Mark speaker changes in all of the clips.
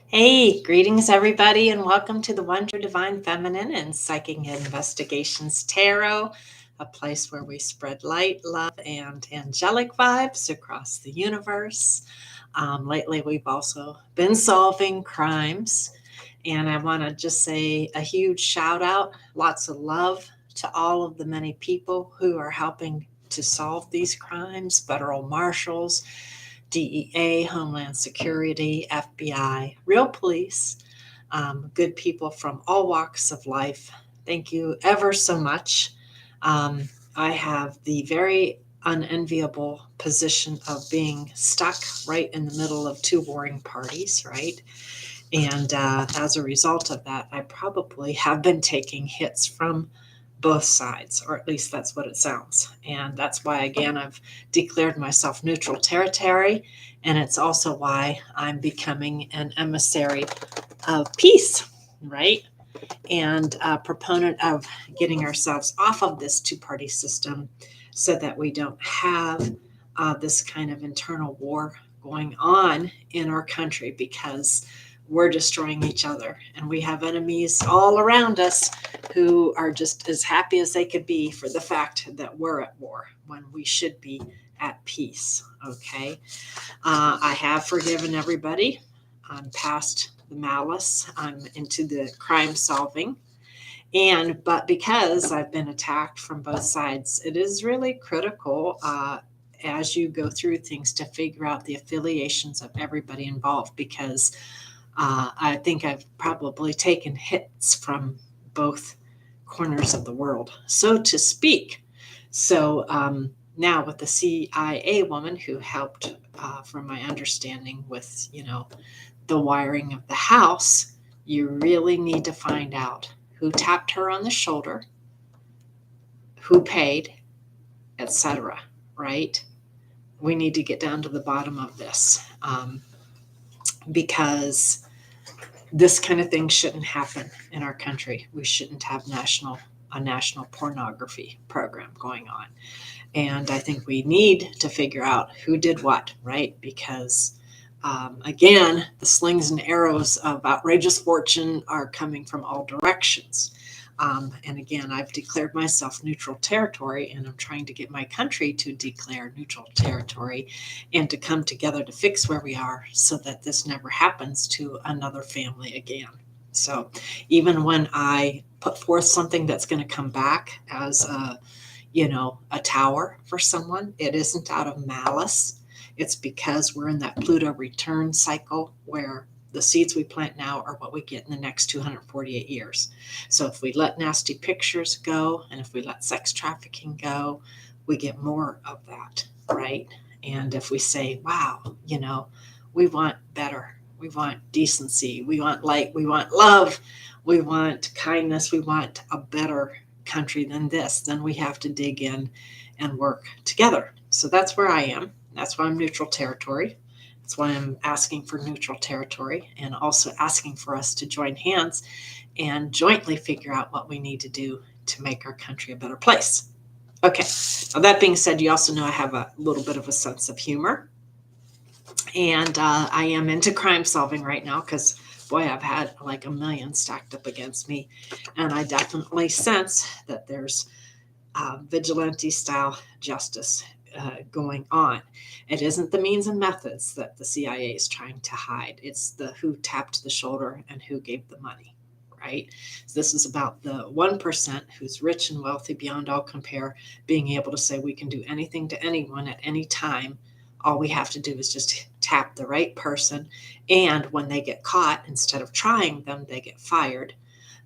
Speaker 1: Hey, greetings everybody, and welcome to the Wonder Divine Feminine and Psychic Investigations Tarot, a place where we spread light, love, and angelic vibes across the universe. Lately, we've also been solving crimes, and I want to just say a huge shout out, lots of love to all of the many people who are helping to solve these crimes, federal marshals, DEA, Homeland Security, FBI, real police, good people from all walks of life. Thank you ever so much. I have the very unenviable position of being stuck right in the middle of two warring parties, right? And as a result of that, I probably have been taking hits from both sides, or at least that's what it sounds. And that's why, again, I've declared myself neutral territory. And it's also why I'm becoming an emissary of peace, right? And a proponent of getting ourselves off of this two party system so that we don't have this kind of internal war going on in our country because we're destroying each other and we have enemies all around us who are just as happy as they could be for the fact that we're at war when we should be at peace. Okay. I have forgiven everybody. I'm past the malice. I'm into the crime solving. But because I've been attacked from both sides, it is really critical as you go through things to figure out the affiliations of everybody involved because I think I've probably taken hits from both corners of the world, so to speak. So now with the CIA woman who helped, from my understanding, with the wiring of the house, you really need to find out who tapped her on the shoulder, who paid, etc. Right? We need to get down to the bottom of this because this kind of thing shouldn't happen in our country. We shouldn't have a national pornography program going on. And I think we need to figure out who did what, right? Because again, the slings and arrows of outrageous fortune are coming from all directions. And again, I've declared myself neutral territory, and I'm trying to get my country to declare neutral territory and to come together to fix where we are so that this never happens to another family again. So even when I put forth something that's going to come back as a tower for someone, it isn't out of malice. It's because we're in that Pluto return cycle where the seeds we plant now are what we get in the next 248 years. So if we let nasty pictures go and if we let sex trafficking go, we get more of that, right? And if we say, wow, we want better, we want decency, we want light, we want love, we want kindness, we want a better country than this, then we have to dig in and work together. So that's where I am. That's why I'm neutral territory. That's why I'm asking for neutral territory and also asking for us to join hands and jointly figure out what we need to do to make our country a better place. Okay, now that being said, you also know I have a little bit of a sense of humor. And I am into crime solving right now because, boy, I've had like a million stacked up against me. And I definitely sense that there's vigilante style justice going on. It isn't the means and methods that the CIA is trying to hide, it's the who tapped the shoulder and who gave the money. Right? So this is about the 1% who's rich and wealthy beyond all compare, being able to say we can do anything to anyone at any time. All we have to do is just tap the right person. And when they get caught, instead of trying them, they get fired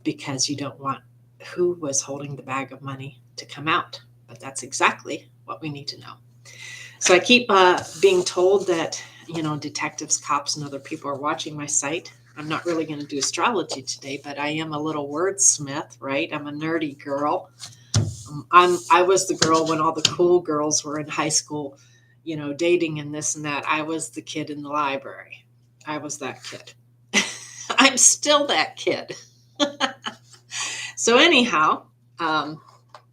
Speaker 1: because you don't want who was holding the bag of money to come out. But that's exactly what we need to know. So I keep being told that, detectives, cops, and other people are watching my site. I'm not really going to do astrology today, but I am a little wordsmith, right? I'm a nerdy girl. I was the girl when all the cool girls were in high school, dating and this and that. I was the kid in the library. I was that kid. I'm still that kid. So anyhow, I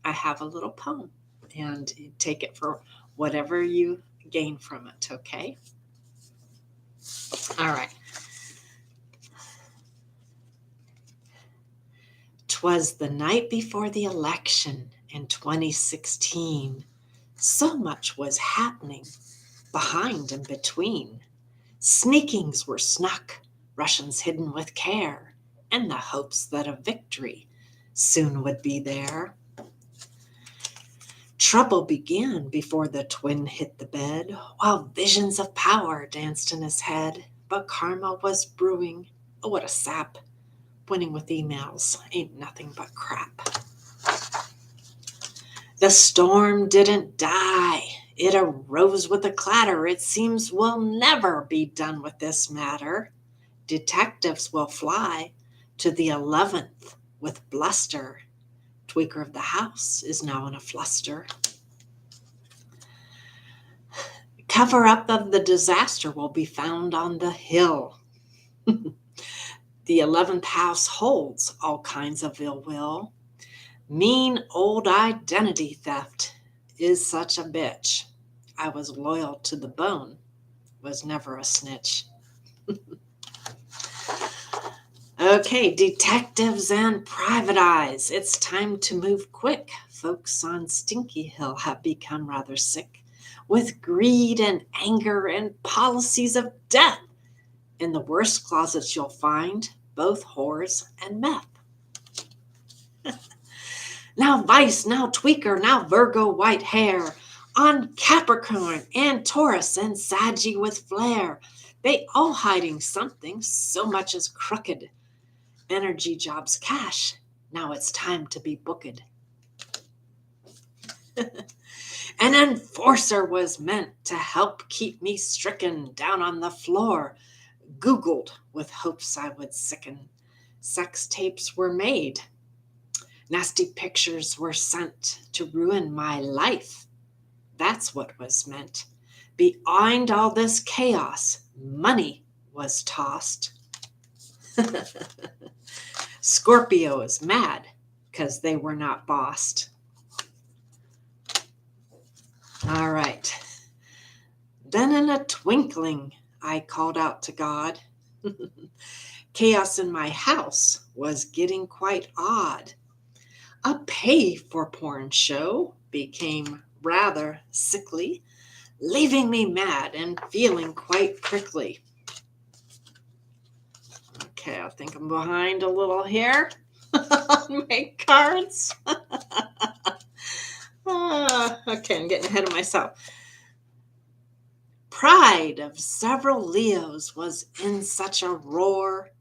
Speaker 1: have a little poem, and take it for whatever you gain from it. Okay. All right. 'Twas the night before the election in 2016. So much was happening behind and between. Sneakings were snuck, Russians hidden with care, in the hopes that a victory soon would be there. Trouble began before the twin hit the bed, while visions of power danced in his head. But karma was brewing. Oh, what a sap. Winning with emails ain't nothing but crap. The storm didn't die. It arose with a clatter. It seems we'll never be done with this matter. Detectives will fly to the 11th with bluster. Tweaker of the house is now in a fluster. Cover up of the disaster will be found on the hill. The 11th house holds all kinds of ill will. Mean old identity theft is such a bitch. I was loyal to the bone, was never a snitch. Okay, detectives and private eyes. It's time to move quick. Folks on Stinky Hill have become rather sick with greed and anger and policies of death. In the worst closets you'll find both whores and meth. Now Vice, now Tweaker, now Virgo white hair. On Capricorn and Taurus and Saggy with flair. They all hiding something so much as crooked. Energy jobs cash. Now it's time to be booked. An enforcer was meant to help keep me stricken down on the floor. Googled with hopes I would sicken. Sex tapes were made. Nasty pictures were sent to ruin my life. That's what was meant. Behind all this chaos, money was tossed. Scorpio is mad because they were not bossed. All right. Then in a twinkling, I called out to God. Chaos in my house was getting quite odd. A pay-for-porn show became rather sickly, leaving me mad and feeling quite prickly. Okay, I think I'm behind a little here on my cards. Okay, I'm getting ahead of myself. Pride of several Leos was in such a roar.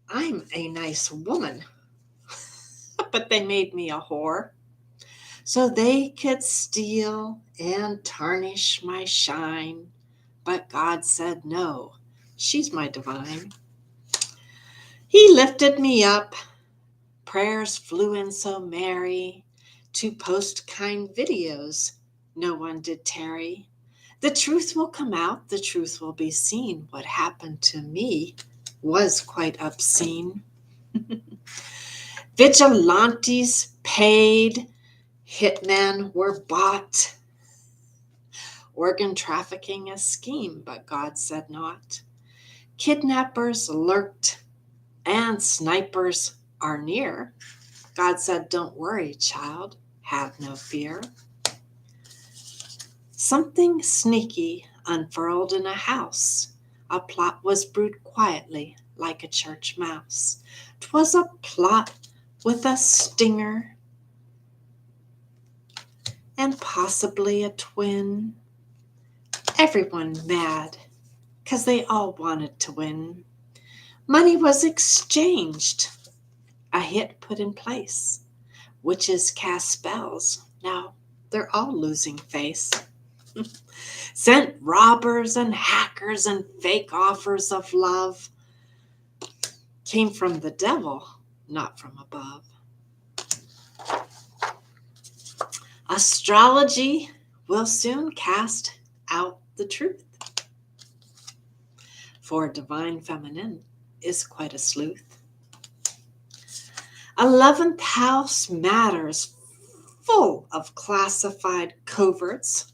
Speaker 1: I'm a nice woman, but they made me a whore. So they could steal and tarnish my shine. But God said no, she's my divine. He lifted me up. Prayers flew in so merry. To post kind videos, no one did tarry. The truth will come out, the truth will be seen. What happened to me was quite obscene. Vigilantes paid, hitmen were bought. Organ trafficking a scheme, but God said not. Kidnappers lurked, and snipers are near. God said, don't worry, child, have no fear. Something sneaky unfurled in a house. A plot was brewed quietly like a church mouse. 'Twas a plot with a stinger and possibly a twin. Everyone mad, 'cause they all wanted to win. Money was exchanged, a hit put in place. Witches cast spells, now they're all losing face. Sent robbers and hackers and fake offers of love. Came from the devil, not from above. Astrology will soon cast out the truth. For divine feminine is quite a sleuth. 11th house matters full of classified coverts.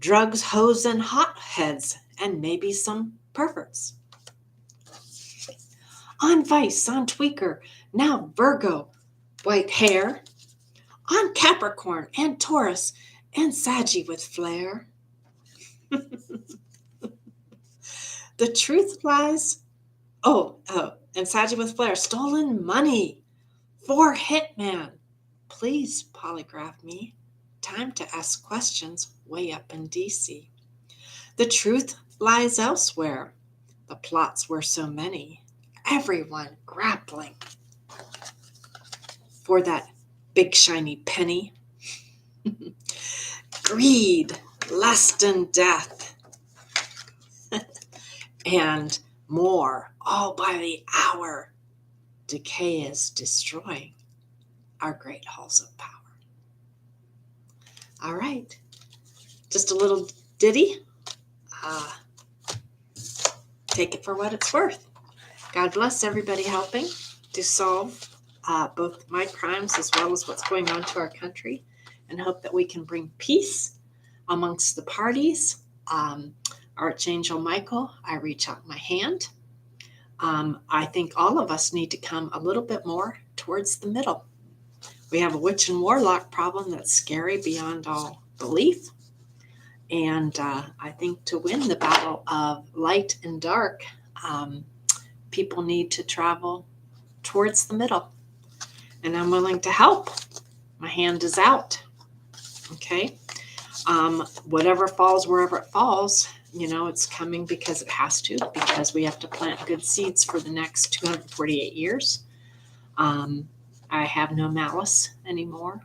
Speaker 1: Drugs, hoes, and hotheads, and maybe some perverts. On Vice, on Tweaker, now Virgo, white hair. On Capricorn and Taurus and Saggy with flair. The truth lies. And Saggy with flair. Stolen money. For Hitman. Please polygraph me. Time to ask questions way up in DC. The truth lies elsewhere. The plots were so many. Everyone grappling for that big shiny penny. Greed, lust, and death. And more, all by the hour. Decay is destroying our great halls of power. All right, just a little ditty. Take it for what it's worth. God bless everybody helping to solve both my crimes as well as what's going on to our country, and hope that we can bring peace amongst the parties. Archangel Michael, I reach out my hand. I think all of us need to come a little bit more towards the middle. We have a witch and warlock problem that's scary beyond all belief. And I think to win the battle of light and dark, people need to travel towards the middle. And I'm willing to help. My hand is out. Okay? Whatever falls, wherever it falls, it's coming because it has to, because we have to plant good seeds for the next 248 years. I have no malice anymore,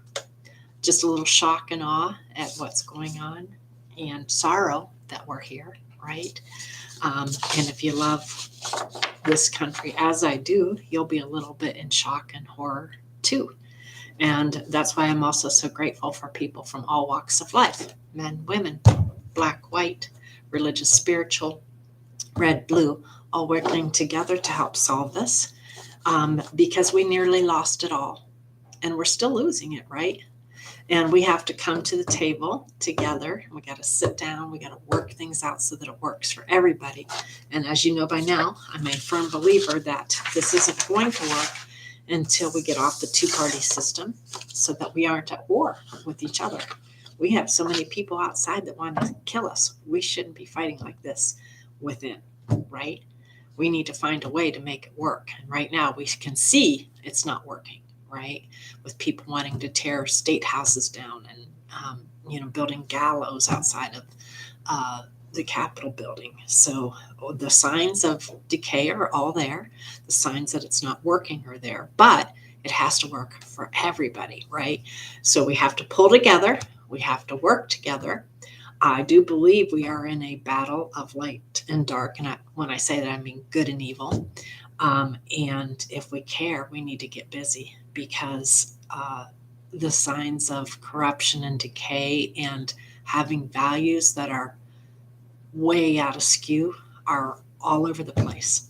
Speaker 1: just a little shock and awe at what's going on, and sorrow that we're here, right? And if you love this country as I do, you'll be a little bit in shock and horror too. And that's why I'm also so grateful for people from all walks of life, men, women, black, white, religious, spiritual, red, blue, all working together to help solve this, because we nearly lost it all. And we're still losing it, right? And we have to come to the table together. We got to sit down. We got to work things out so that it works for everybody. And as you know by now, I'm a firm believer that this isn't going to work until we get off the two-party system, so that we aren't at war with each other. We have so many people outside that want to kill us. We shouldn't be fighting like this within, right? We need to find a way to make it work. And right now we can see it's not working, right? With people wanting to tear state houses down and, building gallows outside of the Capitol building. So the signs of decay are all there. The signs that it's not working are there, but it has to work for everybody, right? So we have to pull together. We have to work together. I do believe we are in a battle of light and dark. And when I say that, I mean good and evil. And if we care, we need to get busy, because the signs of corruption and decay and having values that are way out of skew are all over the place.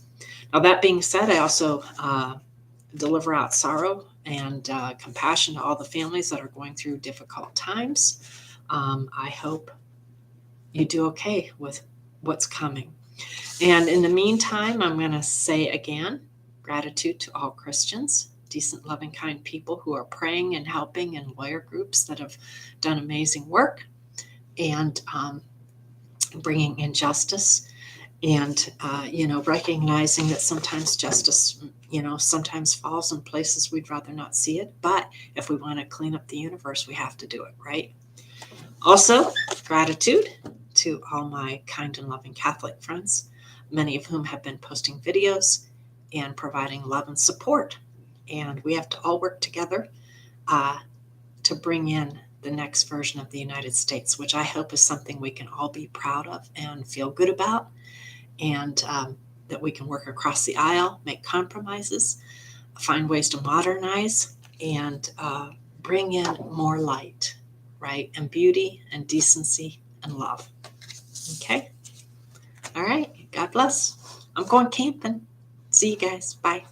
Speaker 1: Now, that being said, I also deliver out sorrow and compassion to all the families that are going through difficult times. I hope you do okay with what's coming. And in the meantime, I'm going to say again, gratitude to all Christians, decent, loving, kind people who are praying and helping, and lawyer groups that have done amazing work and bringing in justice, and recognizing that sometimes justice sometimes falls in places we'd rather not see it, but if we want to clean up the universe, we have to do it, right? Also, gratitude to all my kind and loving Catholic friends, many of whom have been posting videos and providing love and support, and we have to all work together to bring in the next version of the United States, which I hope is something we can all be proud of and feel good about, and that we can work across the aisle, make compromises, find ways to modernize, and bring in more light, right? And beauty and decency and love. Okay? All right. God bless. I'm going camping. See you guys. Bye.